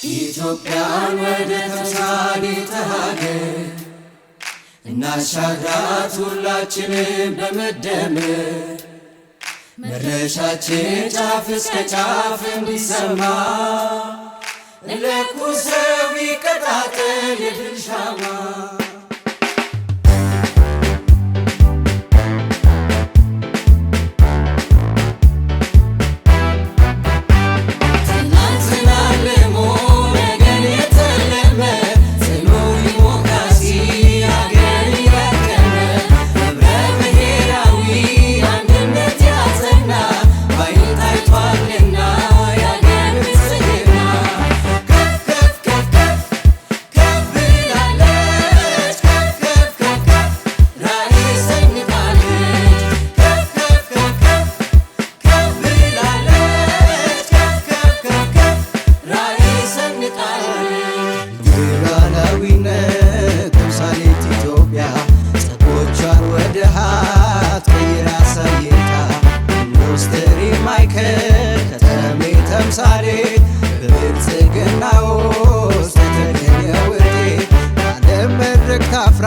ኢትዮጵያን ወደ ተምሳሌተ ሀገር እናሻግራት ሁላችንም በመደመር መድረሻችን ጫፍ እስከ ጫፍ እንዲሰማ ለኩሰው ይቀጣጠል የድል ሻማ። ተምሳሌ በብልጽግና ውስጥ የተገኘ ውጤት ዓለም መድረክ ታፍራ